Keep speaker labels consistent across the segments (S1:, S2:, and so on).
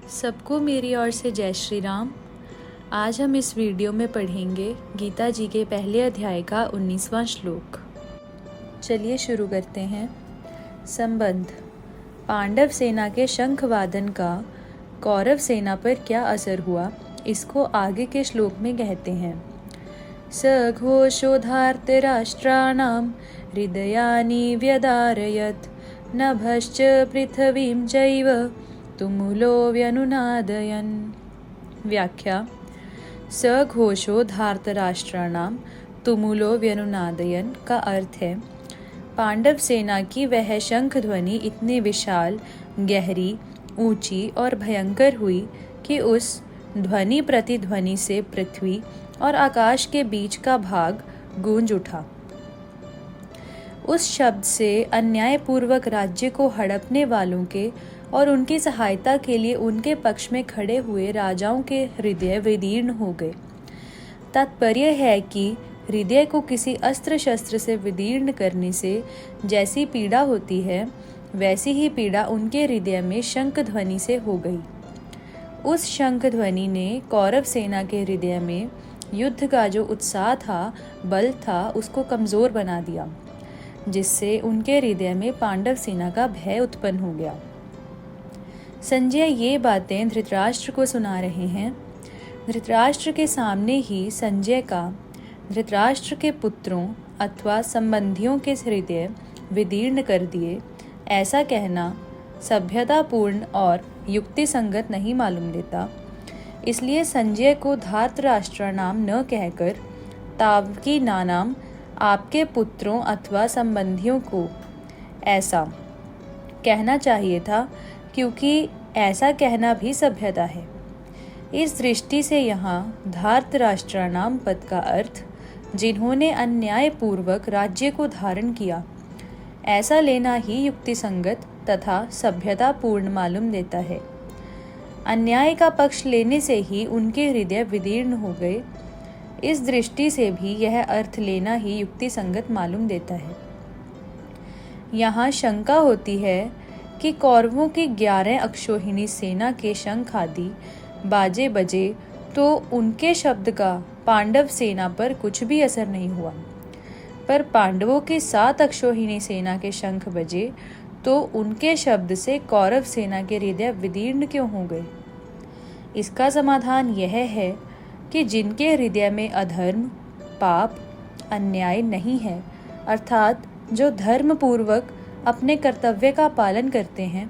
S1: सबको मेरी ओर से जय श्री राम। आज हम इस वीडियो में पढ़ेंगे गीता जी के पहले अध्याय का 19वां श्लोक। चलिए शुरू करते हैं। संबंध। पांडव सेना के शंख वादन का कौरव सेना पर क्या असर हुआ, इसको आगे के श्लोक में कहते हैं। स घोषोधार्त राष्ट्राणां हृदयानि व्यदारयत् नभश्च पृथ्वीं चैव तुमुलो व्यनुनादयन्। व्याख्या। स घोषो धार्तराष्ट्राणां तुमुलो व्यनुनादयन् का अर्थ है, पांडव सेना की वह शंख ध्वनि इतनी विशाल, गहरी, ऊंची और भयंकर हुई कि उस ध्वनि प्रतिध्वनि से पृथ्वी और आकाश के बीच का भाग गूंज उठा। उस शब्द से अन्यायपूर्वक राज्य को हड़पने वालों के और उनकी सहायता के लिए उनके पक्ष में खड़े हुए राजाओं के हृदय विदीर्ण हो गए। तात्पर्य है कि हृदय को किसी अस्त्र शस्त्र से विदीर्ण करने से जैसी पीड़ा होती है, वैसी ही पीड़ा उनके हृदय में शंख ध्वनि से हो गई। उस शंख ध्वनि ने कौरव सेना के हृदय में युद्ध का जो उत्साह था, बल था, उसको कमजोर बना दिया, जिससे उनके हृदय में पांडव सेना का भय उत्पन्न हो गया। संजय ये बातें धृतराष्ट्र को सुना रहे हैं। धृतराष्ट्र के सामने ही संजय का धृतराष्ट्र के पुत्रों अथवा संबंधियों के हृदय विदीर्ण कर दिए, ऐसा कहना सभ्यतापूर्ण और युक्ति संगत नहीं मालूम देता। इसलिए संजय को धार्तराष्ट्र नाम न कहकर तावकी नाम आपके पुत्रों अथवा संबंधियों को ऐसा कहना चाहिए था, क्योंकि ऐसा कहना भी सभ्यता है। इस दृष्टि से यहाँ धार्तराष्ट्राणाम पद का अर्थ जिन्होंने अन्यायपूर्वक राज्य को धारण किया, ऐसा लेना ही युक्ति संगत तथा सभ्यतापूर्ण मालूम देता है। अन्याय का पक्ष लेने से ही उनके हृदय विदीर्ण हो गए, इस दृष्टि से भी यह अर्थ लेना ही युक्ति संगत मालूम देता है। यहाँ शंका होती है कि कौरवों की 11 अक्षौहिणी सेना के शंख आदि बाजे बजे तो उनके शब्द का पांडव सेना पर कुछ भी असर नहीं हुआ, पर पांडवों की 7 अक्षौहिणी सेना के शंख बजे तो उनके शब्द से कौरव सेना के हृदय विदीर्ण क्यों हो गए? इसका समाधान यह है कि जिनके हृदय में अधर्म, पाप, अन्याय नहीं है, अर्थात जो धर्म पूर्वक अपने कर्तव्य का पालन करते हैं,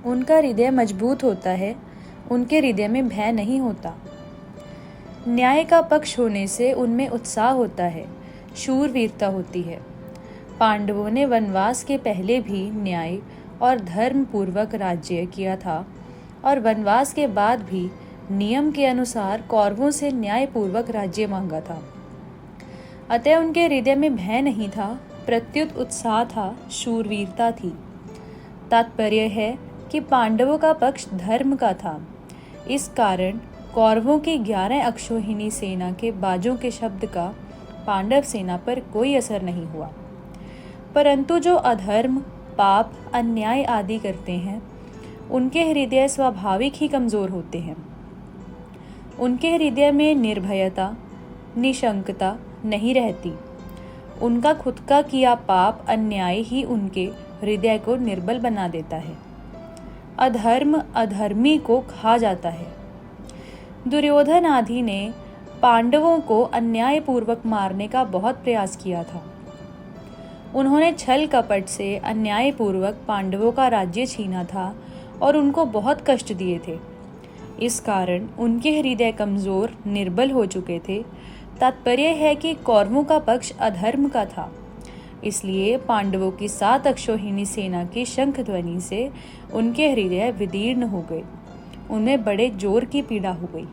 S1: उनका हृदय मजबूत होता है, उनके हृदय में भय नहीं होता। न्याय का पक्ष होने से उनमें उत्साह होता है, शूरवीरता होती है। पांडवों ने वनवास के पहले भी न्याय और धर्म पूर्वक राज्य किया था और वनवास के बाद भी नियम के अनुसार कौरवों से न्यायपूर्वक राज्य मांगा था। अतः उनके हृदय में भय नहीं था, प्रत्युत उत्साह था, शूरवीरता थी। तात्पर्य है कि पांडवों का पक्ष धर्म का था। इस कारण कौरवों की 11 अक्षौहिणी सेना के बाजों के शब्द का पांडव सेना पर कोई असर नहीं हुआ। परंतु जो अधर्म, पाप, अन्याय आदि करते हैं, उनके हृदय स्वाभाविक ही कमजोर होते हैं। उनके हृदय में निर्भयता, निशंकता नहीं रहती। उनका खुद का किया पाप, अन्याय ही उनके हृदय को निर्बल बना देता है। अधर्म अधर्मी को खा जाता है। दुर्योधन आदि ने पांडवों को अन्यायपूर्वक मारने का बहुत प्रयास किया था। उन्होंने छल कपट से अन्यायपूर्वक पांडवों का राज्य छीना था और उनको बहुत कष्ट दिए थे। इस कारण उनके हृदय कमजोर, निर्बल हो चुके थे। तात्पर्य है कि कौरवों का पक्ष अधर्म का था, इसलिए पांडवों की 7 अक्षौहिणी सेना की शंख ध्वनि से उनके हृदय विदीर्ण हो गए, उन्हें बड़े जोर की पीड़ा हो गई।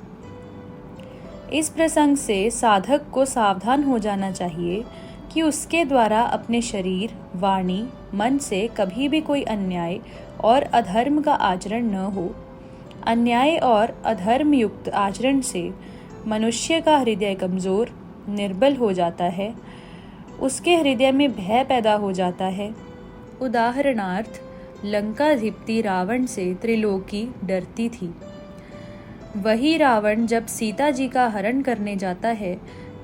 S1: इस प्रसंग से साधक को सावधान हो जाना चाहिए कि उसके द्वारा अपने शरीर, वाणी, मन से कभी भी कोई अन्याय और अधर्म का आचरण न हो। अन्याय और अधर्म युक्त आचरण से मनुष्य का हृदय कमजोर, निर्बल हो जाता है, उसके हृदय में भय पैदा हो जाता है। उदाहरणार्थ, लंकाधिपति रावण से त्रिलोकी डरती थी। वही रावण जब सीता जी का हरण करने जाता है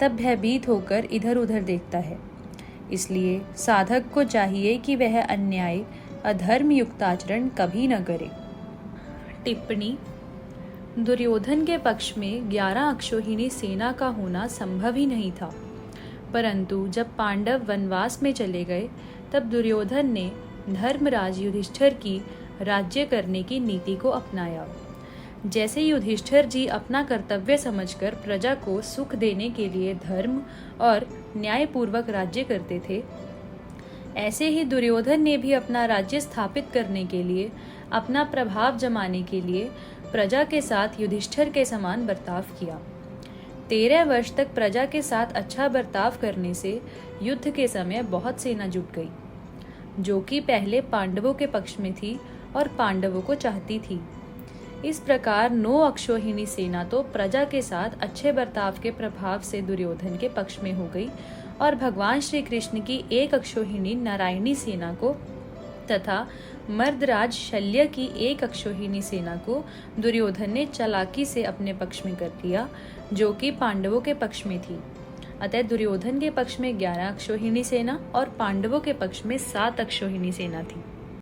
S1: तब भयभीत होकर इधर उधर देखता है। इसलिए साधक को चाहिए कि वह अन्याय अधर्म युक्त आचरण कभी न करे। टिप्पणी: दुर्योधन के पक्ष में 11 अक्षौहिणी सेना का होना संभव ही नहीं था, परंतु जब पांडव वनवास में चले गए तब दुर्योधन ने धर्मराज युधिष्ठिर की राज्य करने की नीति को अपनाया। जैसे युधिष्ठिर जी अपना कर्तव्य समझकर प्रजा को सुख देने के लिए धर्म और न्यायपूर्वक राज्य करते थे, ऐसे ही दुर्योधन ने भी अपना राज्य स्थापित करने के लिए, अपना प्रभाव जमाने के लिए प्रजा के साथ युधिष्ठिर के समान बर्ताव किया। 13 वर्ष तक प्रजा के साथ अच्छा बर्ताव करने से युद्ध के समय बहुत सेना जुट गई, जो कि पहले पांडवों के पक्ष में थी और पांडवों को चाहती थी। इस प्रकार 9 अक्षौहिणी सेना तो प्रजा के साथ अच्छे बर्ताव के प्रभाव से दुर्योधन के पक्ष में हो गई, और भगवान श्री कृष्ण की 1 अक्षौहिणी नारायणी सेना को तथा मर्दराज शल्य की 1 अक्षौहिणी सेना को दुर्योधन ने चालाकी से अपने पक्ष में कर लिया, जो कि पांडवों के पक्ष में थी। अतः दुर्योधन के पक्ष में 11 अक्षौहिणी सेना और पांडवों के पक्ष में 7 अक्षौहिणी सेना थी।